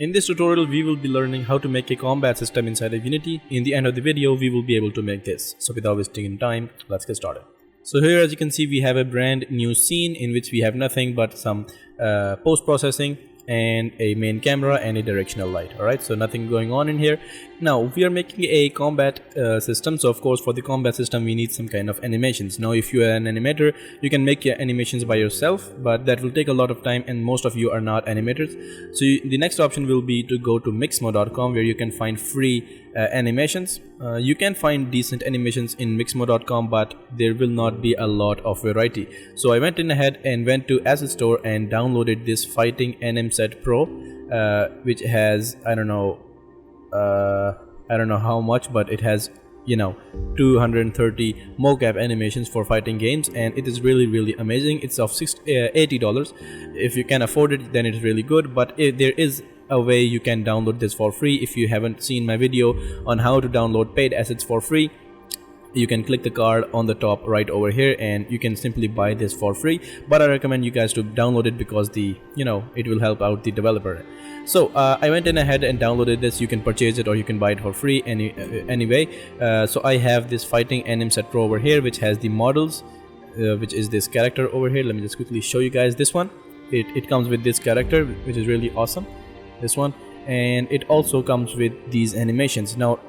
In this tutorial, we will be learning how to make a combat system inside of Unity. In the end of the video, we will be able to make this. So without wasting any time, let's get started. So here, as you can see, we have a brand new scene in which we have nothing but some post-processing and a main camera and a directional light. Alright, so nothing going on in here. Now we are making a combat system, so of course for the combat system we need some kind of animations. Now if you are an animator, you can make your animations by yourself, but that will take a lot of time and most of you are not animators. So the next option will be to go to mixmo.com, where you can find free animations. You can find decent animations in mixmo.com, but there will not be a lot of variety. So I went in ahead and went to Asset Store and downloaded this Fighting Animset Pro, which has I don't know how much, but it has 230 mocap animations for fighting games, and it is really amazing. It's of $80. If you can afford it, then it's really good, but there is a way you can download this for free. If you haven't seen my video on how to download paid assets for free, you can click the card on the top right over here and you can simply buy this for free, but I recommend you guys to download it because it will help out the developer. So I went in ahead and downloaded this. You can purchase it or you can buy it for free anyway. So I have this Fighting Animset Pro over here, which has the models, which is this character over here. Let me just quickly show you guys this one. It comes with this character, which is really awesome, this one, and it also comes with these animations. Now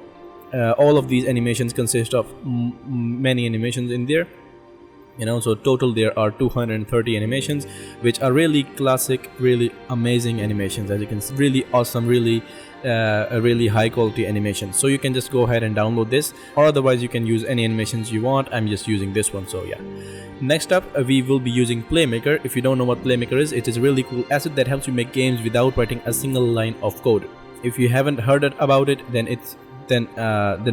all of these animations consist of many animations in there, so total there are 230 animations, which are really classic, really amazing animations, as you can see. Really awesome, really really high quality animations. So you can just go ahead and download this, or otherwise you can use any animations you want. I'm just using this one. So yeah, next up we will be using Playmaker. If you don't know what Playmaker is, it is a really cool asset that helps you make games without writing a single line of code. If you haven't heard about it, then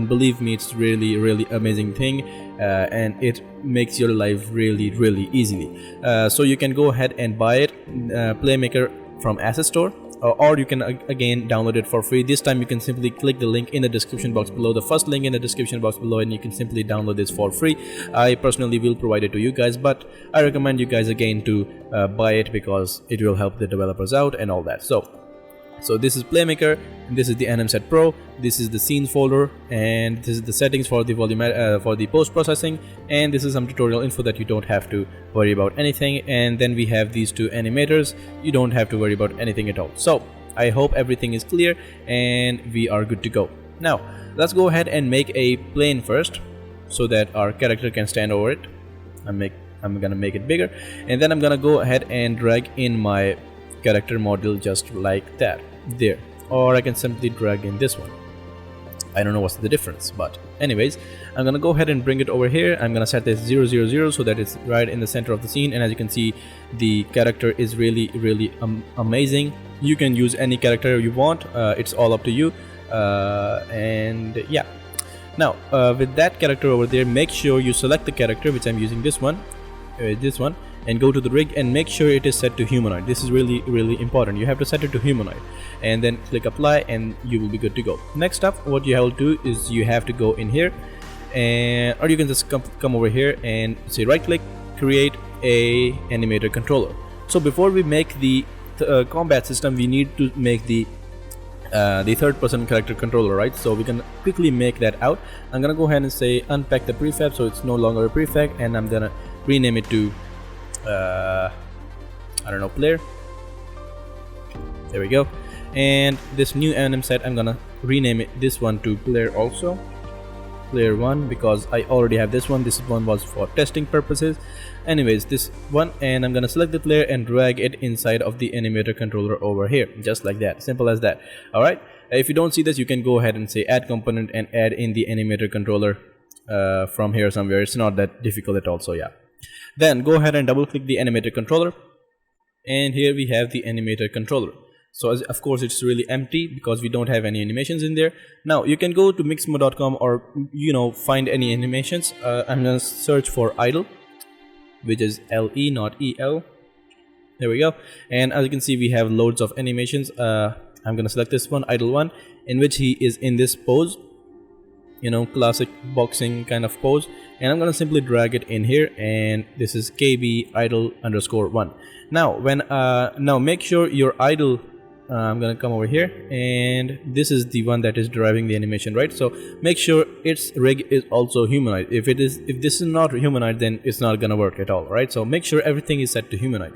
believe me, it's really amazing thing, and it makes your life really easily. So you can go ahead and buy it, Playmaker, from Asset Store, or you can again download it for free. This time you can simply click the link in the description box below, the first link in the description box below, and you can simply download this for free. I personally will provide it to you guys, but I recommend you guys again to buy it because it will help the developers out and all that. So this is Playmaker, and this is the Animset Pro. This is the scenes folder, and this is the settings for the volume for the post processing, and this is some tutorial info that you don't have to worry about anything. And then we have these two animators. You don't have to worry about anything at all. So I hope everything is clear and we are good to go. Now let's go ahead and make a plane first, so that our character can stand over it. I'm gonna make it bigger, and then I'm gonna go ahead and drag in my character model just like that there, or I can simply drag in this one. I don't know what's the difference, but anyways, I'm gonna go ahead and bring it over here. I'm gonna set this 000 so that it's right in the center of the scene, and as you can see, the character is really amazing. You can use any character you want, it's all up to you. And yeah, now with that character over there, make sure you select the character, which I'm using this one, and go to the rig and make sure it is set to humanoid. This is really important. You have to set it to humanoid and then click apply, and you will be good to go. Next up, what you have to do is you have to go in here, or you can just come over here and say right click, create a Animator Controller. So before we make the combat system, we need to make the third person character controller, right? So we can quickly make that out. I'm gonna go ahead and say unpack the prefab, so it's no longer a prefab, and I'm gonna rename it to I don't know, player. There we go. And this new anim set, I'm gonna rename it this one to player also, player 1, because I already have this one. This one was for testing purposes. Anyways, this one, and I'm gonna select the player and drag it inside of the Animator Controller over here, just like that. Simple as that. Alright, if you don't see this, you can go ahead and say add component and add in the Animator Controller from here somewhere. It's not that difficult at all. So yeah, then go ahead and double click the Animator Controller, and here we have the Animator Controller. So of course it's really empty because we don't have any animations in there. Now you can go to mixmo.com or find any animations. I'm gonna search for idle, which is LE, not EL. There we go. And as you can see, we have loads of animations. I'm gonna select this one, idle 1, in which he is in this pose, classic boxing kind of pose, and I'm gonna simply drag it in here, and this is KB idle _1. Now now make sure your idle I'm gonna come over here, and this is the one that is deriving the animation, right? So make sure its rig is also humanoid. If this is not humanoid, then it's not gonna work at all, right? So make sure everything is set to humanoid.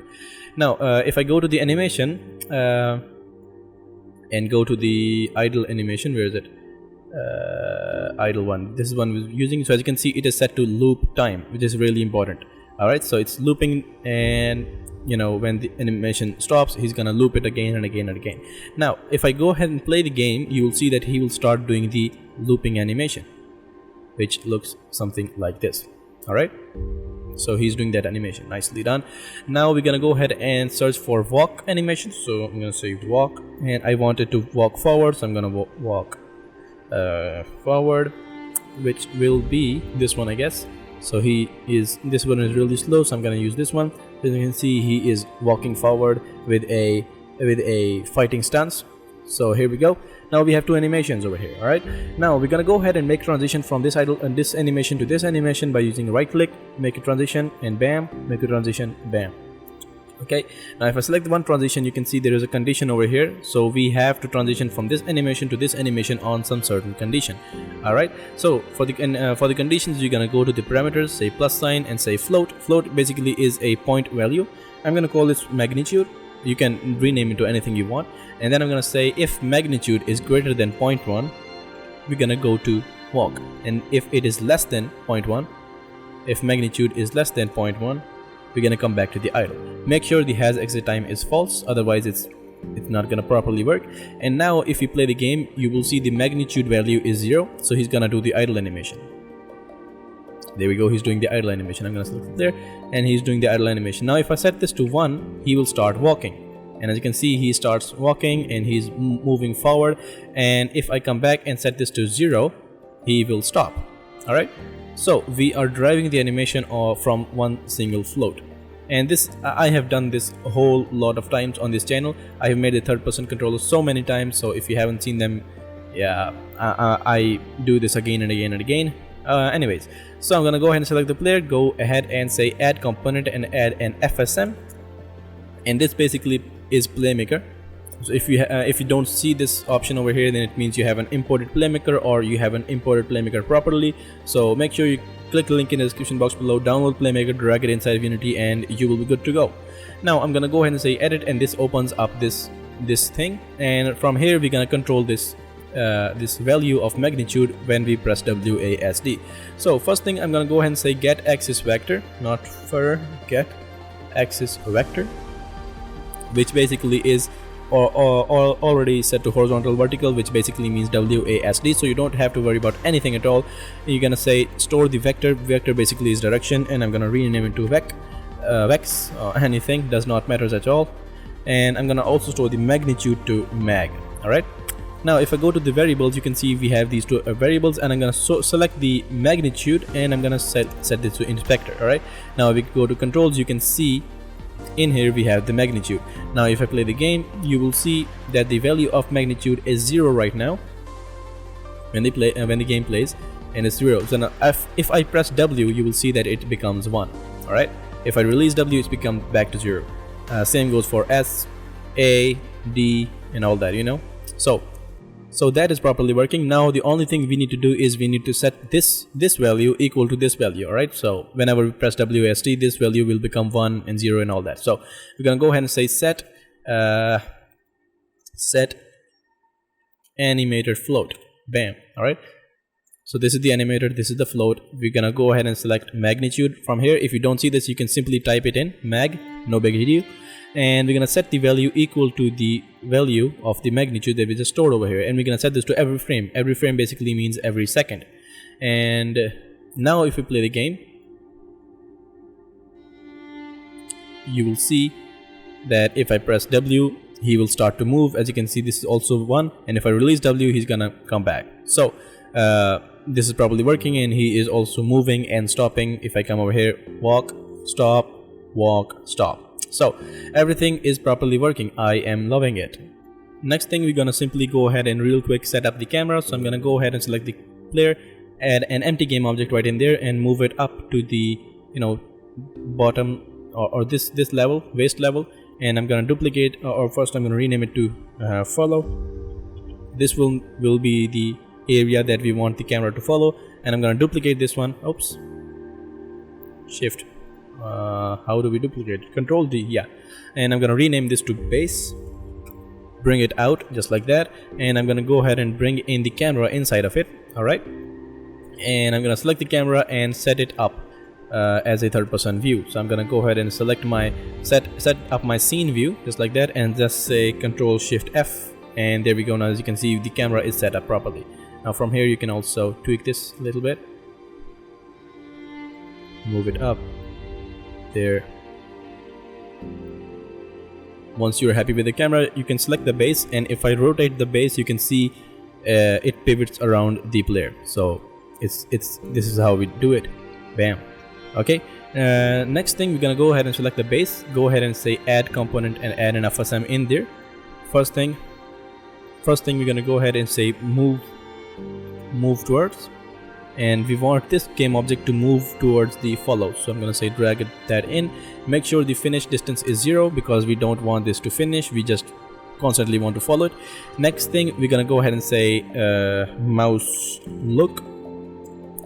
Now if I go to the animation and go to the idle animation, where is it? Idle one, this is one we're using. So as you can see, it is set to loop time, which is really important. All right, so it's looping, and you know, when the animation stops, he's gonna loop it again and again and again. Now if I go ahead and play the game, you will see that he will start doing the looping animation, which looks something like this. All right, so he's doing that animation. Nicely done. Now we're gonna go ahead and search for walk animation. So I'm gonna say walk, and I want it to walk forward, so I'm gonna walk forward, which will be this one, I guess. So this one is really slow, so I'm gonna use this one. As you can see, he is walking forward with a fighting stance. So here we go. Now we have two animations over here. All right, now we're gonna go ahead and make transition from this idle and this animation to this animation by using right click, make a transition, and bam, make a transition, bam. Okay, now if I select one transition, you can see there is a condition over here, so we have to transition from this animation to this animation on some certain condition. All right, so for the conditions, you're gonna go to the parameters, say plus sign, and say float. Float basically is a point value. I'm gonna call this magnitude. You can rename it to anything you want, and then I'm gonna say if magnitude is greater than 0.1, we're gonna go to walk, and if it is less than 0.1, if magnitude is less than 0.1, we're gonna come back to the idle. Make sure the has exit time is false, otherwise it's not gonna properly work. And now if you play the game, you will see the magnitude value is 0, so he's gonna do the idle animation. There we go, he's doing the idle animation. I'm gonna select it there, and he's doing the idle animation. Now if I set this to 1, he will start walking, and as you can see, he starts walking and he's moving forward. And if I come back and set this to 0, he will stop. All right, so we are driving the animation from one single float. And this, I have done this a whole lot of times on this channel. I have made a third-person controller so many times, so if you haven't seen them, yeah, I do this again and again and again. Anyways, so I'm gonna go ahead and select the player, go ahead and say add component and add an FSM, and this basically is Playmaker. So if you don't see this option over here, then it means you haven't imported Playmaker, or you haven't imported Playmaker properly. So make sure you click the link in the description box below, download Playmaker, drag it inside of Unity, and you will be good to go. Now I'm gonna go ahead and say edit, and this opens up this thing, and from here we're gonna control this this value of magnitude when we press WASD. So first thing, I'm gonna go ahead and say get axis vector, not for get axis vector, which basically is already set to horizontal vertical, which basically means WASD, so you don't have to worry about anything at all. You're gonna say store the vector. Vector basically is direction, and I'm gonna rename it to vex, anything, does not matter at all. And I'm gonna also store the magnitude to mag. All right, now if I go to the variables, you can see we have these two variables, and I'm gonna select the magnitude, and I'm gonna set this to inspector. All right, now if we go to controls, you can see in here we have the magnitude. Now if I play the game, you will see that the value of magnitude is 0 right now when the game plays, and it's 0. So now if I press W, you will see that it becomes 1. All right, if I release W, it's become back to 0. Same goes for S, A, D, and all that, you know. So that is properly working. Now the only thing we need to do is we need to set this value equal to this value. All right, so whenever we press WASD, this value will become 1 and 0 and all that. So we're gonna go ahead and say set animator float, bam. All right, so this is the animator, this is the float. We're gonna go ahead and select magnitude from here. If you don't see this, you can simply type it in mag, no big deal. And we're gonna set the value equal to the value of the magnitude that we just stored over here, and we're gonna set this to every frame. Every frame basically means every second. And now if we play the game, you will see that if I press W, he will start to move. As you can see, this is also 1, and if I release W, he's gonna come back. So this is probably working, and he is also moving and stopping. If I come over here, walk, stop, stop. So everything is properly working. I am loving it. Next thing, we're gonna simply go ahead and real quick set up the camera. So I'm gonna go ahead and select the player, add an empty game object right in there, and move it up to the bottom or this level, waist level, and I'm gonna duplicate, or first I'm gonna rename it to follow. This will be the area that we want the camera to follow, and I'm gonna duplicate this one. Oops, shift, how do we duplicate? Control D, yeah. And I'm gonna rename this to base, bring it out just like that, and I'm gonna go ahead and bring in the camera inside of it. All right, and I'm gonna select the camera and set it up as a third-person view. So I'm gonna go ahead and select my set up my scene view just like that, and just say Control Shift F, and there we go. Now as you can see, the camera is set up properly. Now from here you can also tweak this a little bit, move it up there. Once you're happy with the camera, you can select the base, and if I rotate the base, you can see it pivots around the player. So this is how we do it. Bam. Okay, next thing, we're gonna go ahead and select the base, go ahead and say add component and add an FSM in there. First thing we're gonna go ahead and say move towards, and we want this game object to move towards the follow. So I'm gonna say drag that in. Make sure the finish distance is 0 because we don't want this to finish, we just constantly want to follow it. Next thing, we're gonna go ahead and say mouse look,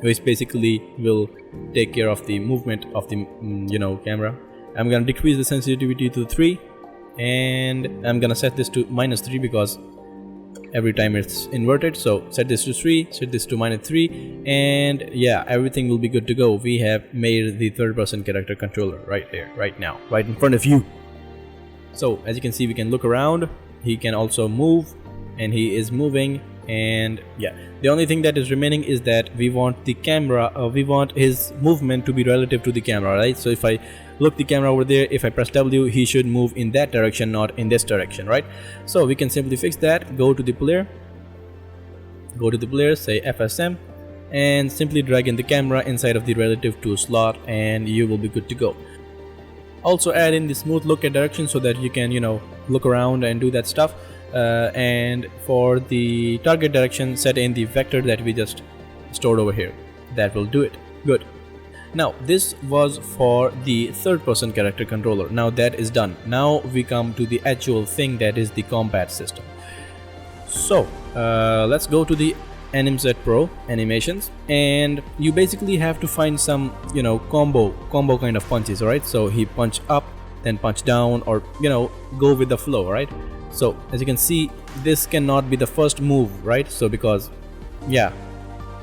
which basically will take care of the movement of the camera. I'm gonna decrease the sensitivity to 3, and I'm gonna set this to -3 because every time it's inverted. So set this to 3, set this to -3, and yeah, everything will be good to go. We have made the third-person character controller right here, right now, right in front of you. So as you can see, we can look around. He can also move, and he is moving. And yeah, the only thing that is remaining is that we want the camera, we want his movement to be relative to the camera, right? So if I look the camera over there, if I press W, he should move in that direction, not in this direction, right? So we can simply fix that. Go to the player, say FSM, and simply drag in the camera inside of the relative to slot, and you will be good to go. Also add in the smooth look at direction so that you can look around and do that stuff. And for the target direction, set in the vector that we just stored over here. That will do it. Good. Now this was for the third-person character controller. Now that is done. Now we come to the actual thing, that is the combat system. So let's go to the AnimZ Pro animations, and you basically have to find some combo kind of punches. Alright, so he punch up, then punch down, or go with the flow, right? So as you can see, this cannot be the first move, right? So because yeah,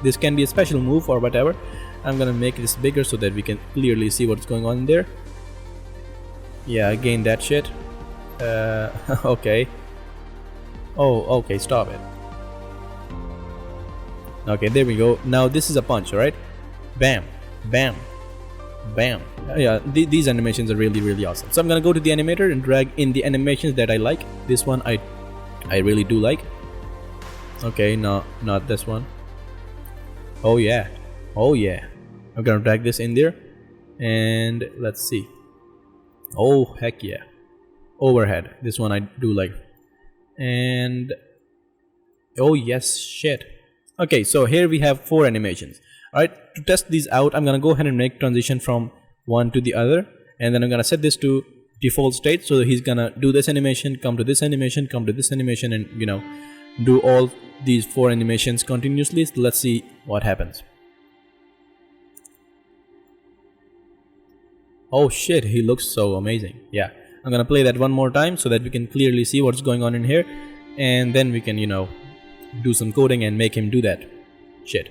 this can be a special move or whatever. I'm gonna make this bigger so that we can clearly see what's going on in there. Yeah, again that shit. Okay. Oh, okay, stop it. Okay, there we go. Now this is a punch, right? Bam, bam, bam. Yeah, these animations are really awesome. So I'm gonna go to the animator and drag in the animations that I like. This one I really do like. Okay, no, not this one. Oh yeah, oh yeah. I'm gonna drag this in there, and let's see. Oh heck yeah, overhead. This one I do like. And oh yes, shit. Okay, so here we have 4 animations. Alright, to test these out, I'm gonna go ahead and make transition from one to the other, and then I'm gonna set this to default state. So he's gonna do this animation, come to this animation, come to this animation, and do all these 4 animations continuously. So let's see what happens. Oh shit, he looks so amazing. Yeah, I'm gonna play that one more time so that we can clearly see what's going on in here, and then we can do some coding and make him do that shit.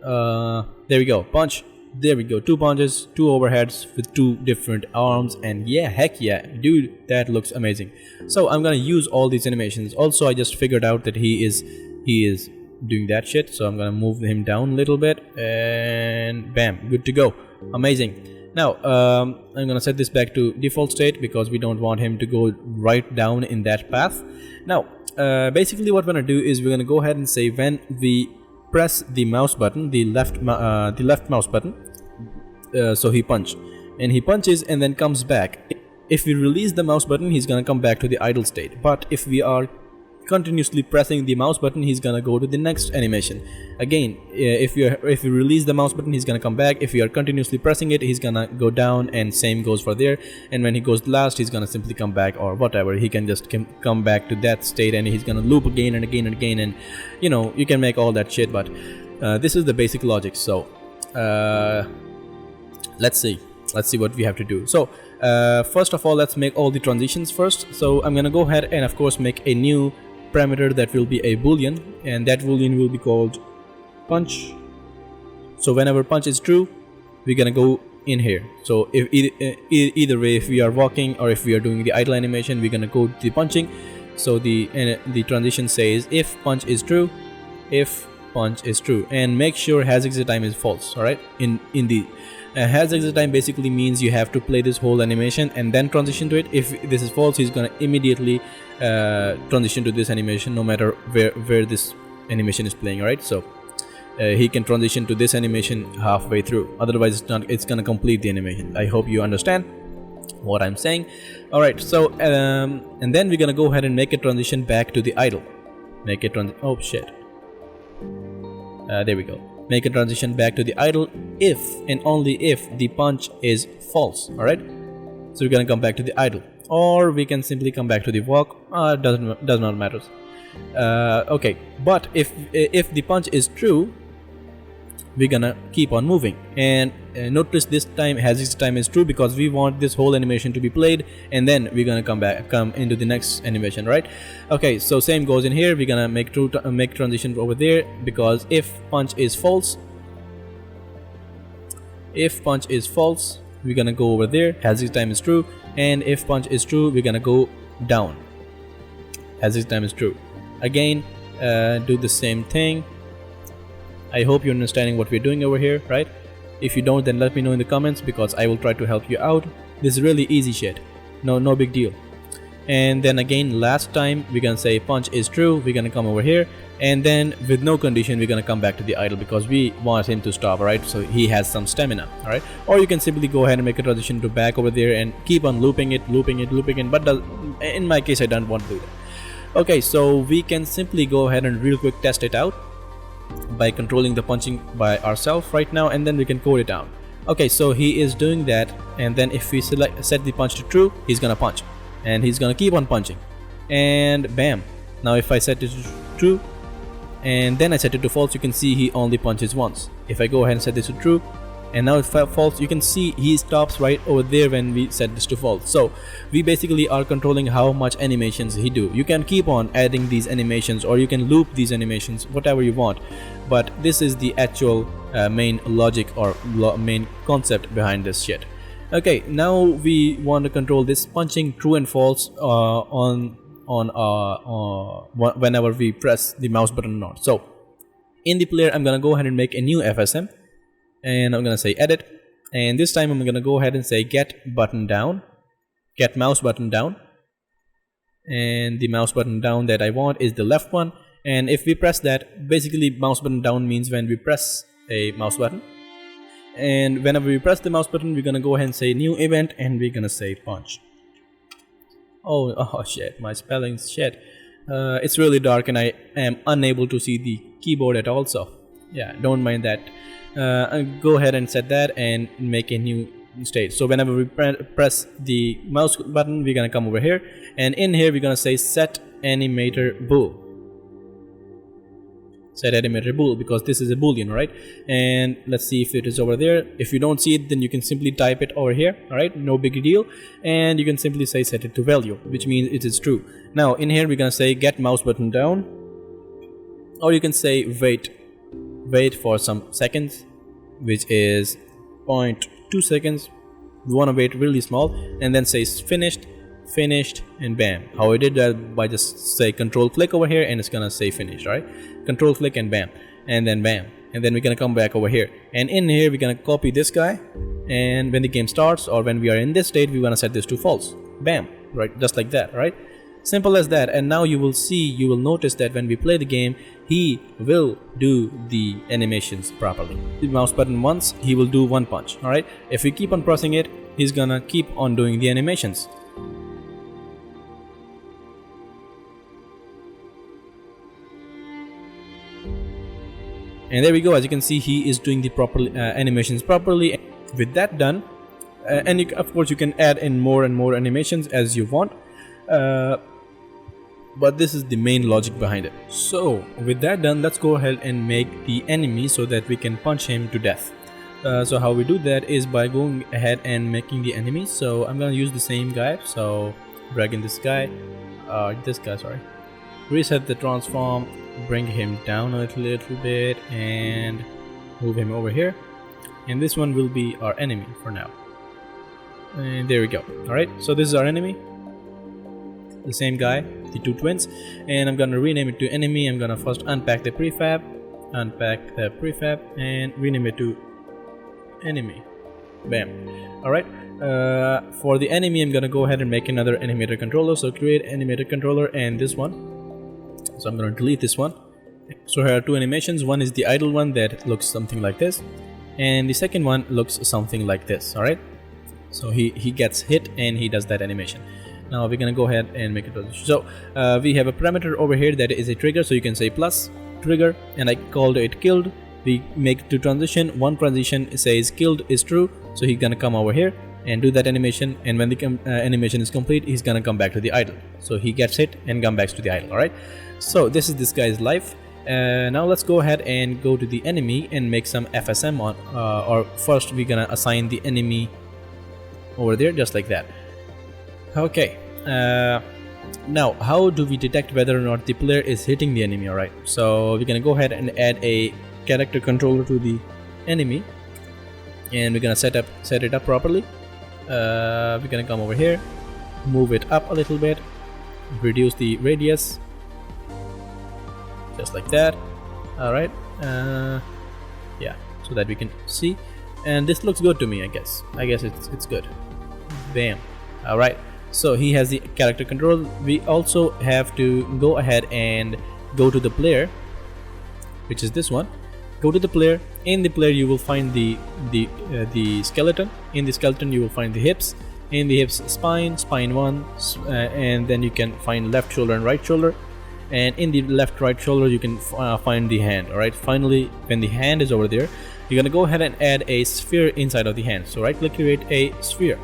There we go, punch. There we go, 2 punches, 2 overheads with 2 different arms, and yeah, heck yeah, dude, that looks amazing. So I'm gonna use all these animations. Also, I just figured out that he is doing that shit, so I'm gonna move him down a little bit, and bam, good to go. Amazing. Now I'm gonna set this back to default state because we don't want him to go right down in that path. Now basically what we're gonna do is we're gonna go ahead and say when we press the mouse button, the left mouse button, so he punches and then comes back. If we release the mouse button, he's gonna come back to the idle state. But if we are continuously pressing the mouse button, he's gonna go to the next animation. Again, if you release the mouse button, he's gonna come back. If you are continuously pressing it, he's gonna go down, and same goes for there. And when he goes last, he's gonna simply come back, or whatever. He can just come back to that state, and he's gonna loop again and again and again. And you know, you can make all that shit, but this is the basic logic. So let's see what we have to do. So first of all, let's make all the transitions first. So I'm gonna go ahead and of course make a new parameter that will be a boolean, and that boolean will be called punch. So whenever punch is true, we're gonna go in here. So if either way, if we are walking or if we are doing the idle animation, we're gonna go to the punching. So the transition says if punch is true, if punch is true, and make sure has exit time is false. All right, in the has exit time basically means you have to play this whole animation and then transition to it. If this is false, he's gonna immediately transition to this animation no matter where this animation is playing. All right, so he can transition to this animation halfway through, otherwise it's gonna complete the animation. I hope you understand what I'm saying. All right, so and then we're gonna go ahead and make a transition back to the idle. Make it oh shit, there we go. Make a transition back to the idle if and only if the punch is false. All right, so we're gonna come back to the idle, or we can simply come back to the walk. Does not matter. Okay, but if the punch is true, we're gonna keep on moving. And notice this time has exit time is true because we want this whole animation to be played, and then we're gonna come into the next animation, right? Okay, so same goes in here. We're gonna make transition over there, because if punch is false, we're gonna go over there. Has exit time is true, and if punch is true, we're gonna go down. Has exit time is true. Again, do the same thing. I hope you're understanding what we're doing over here, right? If you don't, then let me know in the comments, because I will try to help you out. This is really easy shit. No big deal. And then again, last time we're gonna say punch is true. We're gonna come over here, and then with no condition, we're gonna come back to the idle because we want him to stop, right? So he has some stamina, all right? Or you can simply go ahead and make a transition to back over there and keep on looping it. But in my case, I don't want to do that. Okay, so we can simply go ahead and real quick test it out by controlling the punching by ourselves right now, and then we can code it down. Okay, so he is doing that, and then if we set the punch to true, he's gonna punch, and he's gonna keep on punching, and bam. Now if I set it to true and then I set it to false, you can see he only punches once. If I go ahead and set this to true, and now if false, you can see he stops right over there when we set this to false. So we basically are controlling how much animations he do. You can keep on adding these animations, or you can loop these animations, whatever you want, but this is the actual main logic or main concept behind this shit. Okay, now we want to control this punching true and false whenever we press the mouse button or not. So in the player, I'm gonna go ahead and make a new FSM, and I'm gonna say edit, and this time I'm gonna go ahead and say get mouse button down, and the mouse button down that I want is the left one. And if we press that, basically mouse button down means when we press a mouse button, and whenever we press the mouse button, we're gonna go ahead and say new event, and we're gonna say punch. Oh shit, my spelling's shit. It's really dark and I am unable to see the keyboard at all, so yeah, don't mind that. Go ahead and set that and make a new state. So whenever we press the mouse button, we're gonna come over here, and in here we're gonna say set animator bool. Set animator bool, because this is a boolean, right? And let's see if it is over there. If you don't see it, then you can simply type it over here, all right? No big deal. And you can simply say set it to value, which means it is true. Now in here we're gonna say get mouse button down, or you can say wait for some seconds, which is 0.2 seconds. We want to wait really small, and then say finished, and bam. How I did that by just say control click over here, and it's gonna say finished, right? Control click and bam, and then bam, and then we're gonna come back over here, and in here we're gonna copy this guy, and when the game starts or when we are in this state, we want to set this to false. Bam, right? Just like that, right? Simple as that. And now you will notice that when we play the game, he will do the animations properly. The mouse button once, he will do one punch, all right? If we keep on pressing it, he's gonna keep on doing the animations. And there we go. As you can see, he is doing the proper animations properly. With that done, and of course you can add in more and more animations as you want, but this is the main logic behind it. So with that done, let's go ahead and make the enemy so that we can punch him to death. So how we do that is by going ahead and making the enemy. So I'm gonna use the same guy, so drag in this guy, sorry, reset the transform, bring him down a little bit and move him over here, and this one will be our enemy for now. And there we go. Alright, so this is our enemy, the same guy, the two twins, and I'm gonna rename it to enemy. I'm gonna first unpack the prefab and rename it to enemy. Bam. Alright, for the enemy I'm gonna go ahead and make another animator controller. So create animator controller and this one. So I'm gonna delete this one. So here are two animations. One is the idle one that looks something like this, and the second one looks something like this. Alright, so he gets hit and he does that animation. Now we're gonna go ahead and make it. So we have a parameter over here that is a trigger, so you can say plus trigger, and I called it killed. We make two transition. One transition says killed is true, so he's gonna come over here and do that animation, and when the animation is complete, he's gonna come back to the idle. So he gets hit and come back to the idle. Alright, so this is this guy's life. Now let's go ahead and go to the enemy and make some FSM on, or first we're gonna assign the enemy over there, just like that. Okay, now how do we detect whether or not the player is hitting the enemy? Alright, so we're gonna go ahead and add a character controller to the enemy, and we're gonna set it up properly. We're gonna come over here, move it up a little bit, reduce the radius, just like that. Alright, yeah, so that we can see, and this looks good to me. I guess it's good. Bam. Alright, so he has the character control. We also have to go ahead and go to the player, which is this one. Go to the player. In the player you will find the skeleton. In the skeleton you will find the hips. In the hips, spine 1, and then you can find left shoulder and right shoulder, and in the left right shoulder you can find the hand. Alright, finally when the hand is over there, you're gonna go ahead and add a sphere inside of the hand. So right click, create a sphere.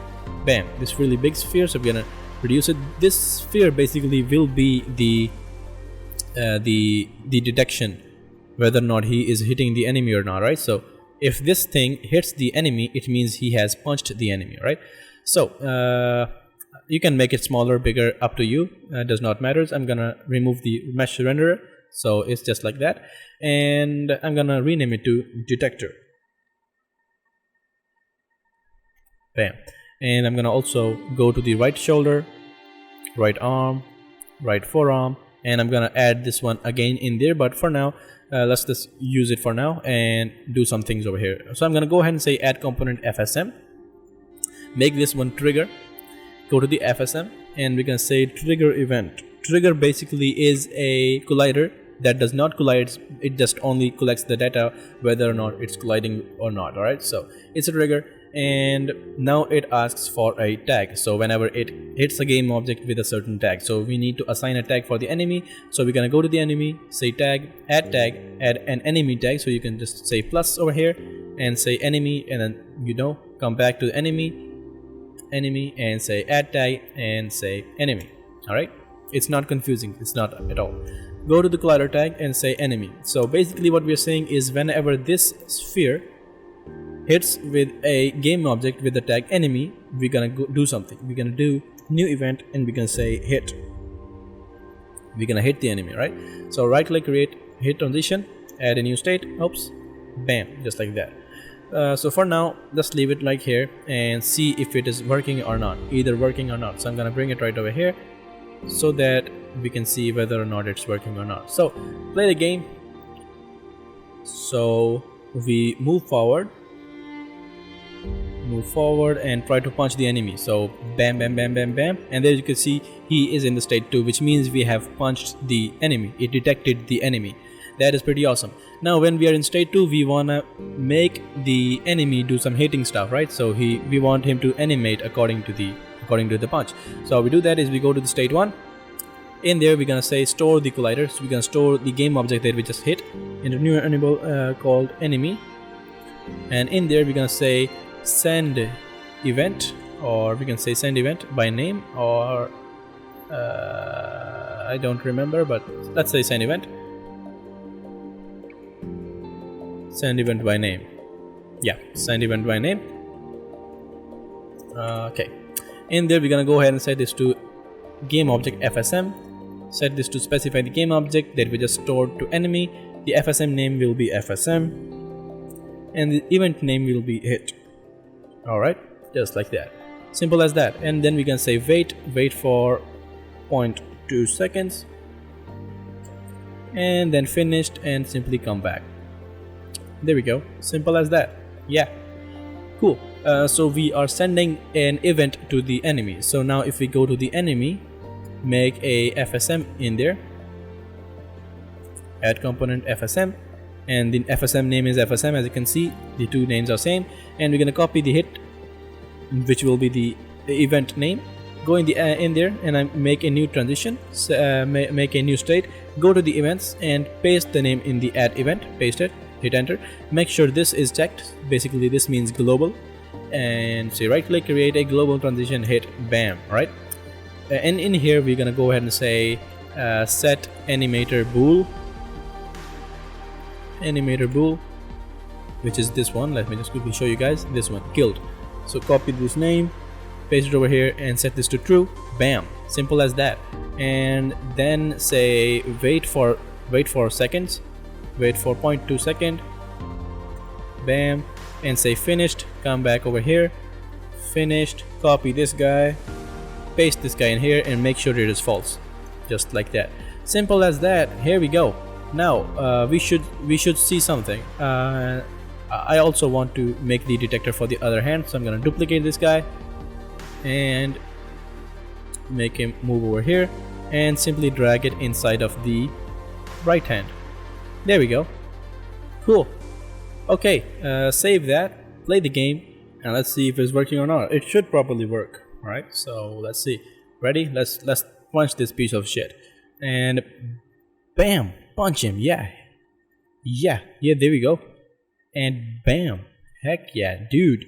Bam, this really big sphere. So we're gonna reduce it. This sphere basically will be the detection whether or not he is hitting the enemy or not. Right, so if this thing hits the enemy, it means he has punched the enemy. Right, so you can make it smaller, bigger, up to you, does not matter. I'm gonna remove the mesh renderer, so it's just like that, and I'm gonna rename it to detector. Bam. And I'm gonna also go to the right shoulder, right arm, right forearm, and I'm gonna add this one again in there, but for now let's just use it for now and do some things over here. So I'm gonna go ahead and say add component FSM, make this one trigger, go to the FSM, and we're gonna say trigger event. Trigger basically is a collider that does not collide, it just only collects the data whether or not it's colliding or not. Alright, so it's a trigger, and now it asks for a tag. So whenever it hits a game object with a certain tag, so we need to assign a tag for the enemy. So we're gonna go to the enemy, say tag, add an enemy tag. So you can just say plus over here and say enemy, and then come back to the enemy and say add tag and say enemy. Alright, it's not confusing, it's not at all. Go to the collider tag and say enemy. So basically what we're saying is whenever this sphere hits with a game object with the tag enemy, we're gonna do something. We're gonna do new event and we're gonna say hit. We're gonna hit the enemy. Right, so right click, create hit transition, add a new state. Oops, bam, just like that. So for now let's leave it like here and see if it is working or not, either working or not. So I'm gonna bring it right over here so that we can see whether or not it's working or not. So play the game. So we move forward and try to punch the enemy. So bam, bam, bam, bam, bam, and there you can see he is in the state 2, which means we have punched the enemy. It detected the enemy. That is pretty awesome. Now when we are in state 2, we wanna make the enemy do some hitting stuff, right? So we want him to animate according to the punch. So how we do that is we go to the state 1, In there we're gonna say store the collider, so we're gonna store the game object that we just hit in a new variable called enemy, and in there we're gonna say send event, or we can say send event by name, or I don't remember, but let's say send event by name. Yeah, send event by name. Okay, in there we're gonna go ahead and set this to game object FSM, set this to specify the game object that we just stored to enemy. The FSM name will be FSM and the event name will be hit. Alright, just like that, simple as that. And then we can say wait for 0.2 seconds and then finished, and simply come back. There we go, simple as that. Yeah, cool. So we are sending an event to the enemy. So now if we go to the enemy, make a FSM in there, add component FSM, and the FSM name is FSM. As you can see, the two names are same, and we're gonna copy the hit, which will be the event name. Go in there and I make a new transition, make a new state, go to the events and paste the name in the add event, paste it, hit enter, make sure this is checked. Basically this means global, and say right click, create a global transition, hit bam. Right, and in here we're gonna go ahead and say set animator bool, which is this one. Let me just quickly show you guys this one, killed. So copy this name, paste it over here and set this to true, bam, simple as that. And then say wait for seconds, wait for 0.2 second, bam, and say finished, come back over here, finished, copy this guy, paste this guy in here and make sure it is false, just like that, simple as that. Here we go. Now we should see something. I also want to make the detector for the other hand, so I'm gonna duplicate this guy and make him move over here and simply drag it inside of the right hand. There we go, cool. Okay, save that, play the game, and let's see if it's working or not. It should probably work. All right, so let's see. Ready? Let's punch this piece of shit, and bam, punch him. Yeah, there we go, and bam, heck yeah, dude.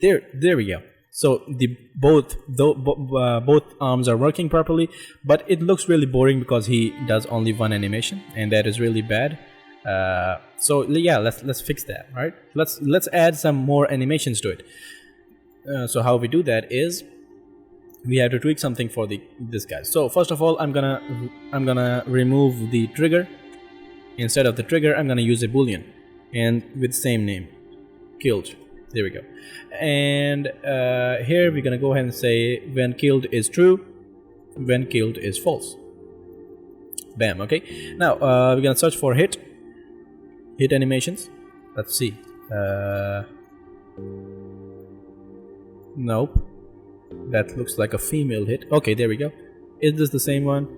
There we go. So the both arms are working properly, but it looks really boring because he does only one animation, and that is really bad. So yeah, let's fix that. Right, let's add some more animations to it. So how we do that is we have to tweak something for this guy. So first of all, I'm gonna remove the trigger. Instead of the trigger, I'm gonna use a boolean, and with same name, killed. There we go. And here we're gonna go ahead and say when killed is true, when killed is false. Bam. Okay. Now we're gonna search for hit animations. Let's see. Nope, that looks like a female hit. Okay, there we go. Is this the same one?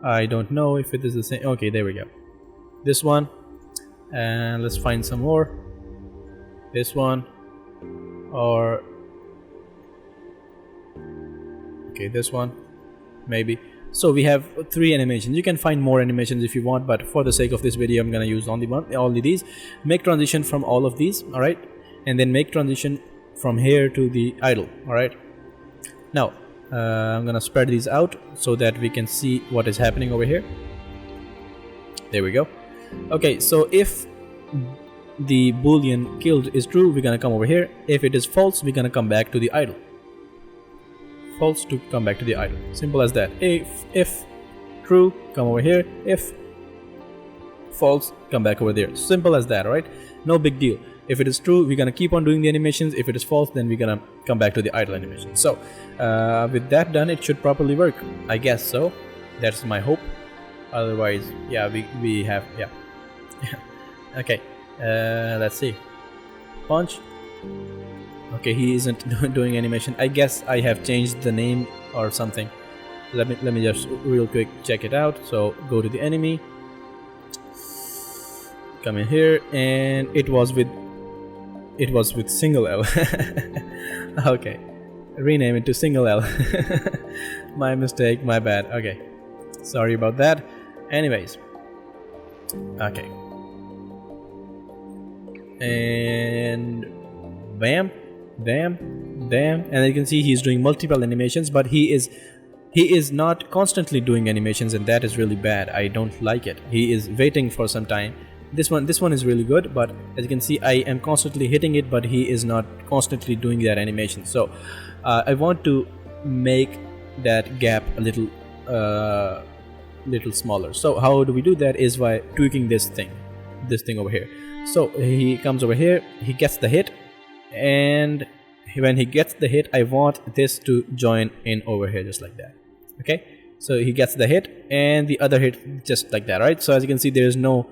I don't know if it is the same. Okay, there we go. This one, and let's find some more. This one, or okay, this one maybe. So we have 3 animations. You can find more animations if you want, but for the sake of this video I'm gonna use only these. Make transition from all of these, all right, and then make transition from here to the idle. All right, now I'm gonna spread these out so that we can see what is happening over here. There we go. Okay, so if the boolean killed is true, we're gonna come over here. If it is false, we're gonna come back to the idle. False to come back to the idle, simple as that. If true, come over here. If false, come back over there, simple as that. All right, no big deal. If it is true, we're gonna keep on doing the animations. If it is false, then we're gonna come back to the idle animation. So with that done, it should properly work, I guess so. That's my hope. Otherwise, yeah, we have, yeah. Okay, let's see. Punch. Okay, he isn't doing animation. I guess I have changed the name or something. Let me just real quick check it out. So go to the enemy, come in here, and it was with single L. Okay, rename it to single L. My mistake, my bad. Okay, sorry about that. Anyways, okay, and bam, bam, bam, and you can see he's doing multiple animations, but he is not constantly doing animations, and that is really bad. I don't like it. He is waiting for some time. This one is really good, but as you can see, I am constantly hitting it, but he is not constantly doing that animation. So I want to make that gap a little smaller. So how do we do that is by tweaking this thing over here. So he comes over here, he gets the hit, and when he gets the hit, I want this to join in over here just like that. Okay, so he gets the hit and the other hit just like that, right? So as you can see, there is no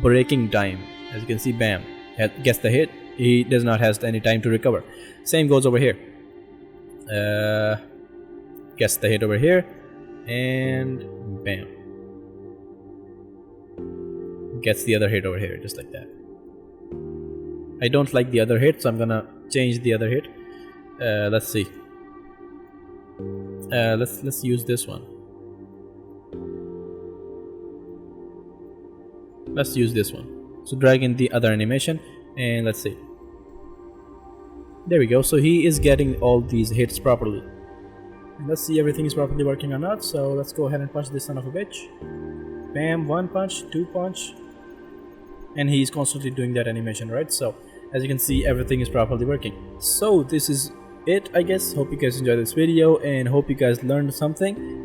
breaking time. As you can see, bam, gets the hit, he does not have any time to recover. Same goes over here, gets the hit over here, and bam, gets the other hit over here just like that. I don't like the other hit, so I'm gonna change the other hit. Let's see, let's use this one. Let's use this one. So drag in the other animation, and let's see, there we go. So he is getting all these hits properly, and let's see everything is properly working or not. So let's go ahead and punch this son of a bitch. Bam, one punch, two punch, and he's constantly doing that animation, right? So as you can see, everything is properly working. So this is it, I guess. Hope you guys enjoyed this video and hope you guys learned something.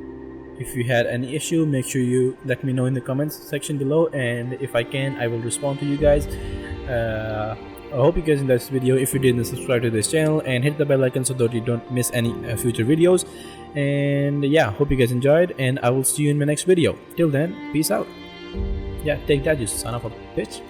If you had any issue, make sure you let me know in the comments section below, and if I can, I will respond to you guys. I hope you guys enjoyed this video. If you did, then subscribe to this channel and hit the bell icon so that you don't miss any future videos. And yeah, hope you guys enjoyed, and I will see you in my next video. Till then, peace out. Yeah, take that, you son of a bitch.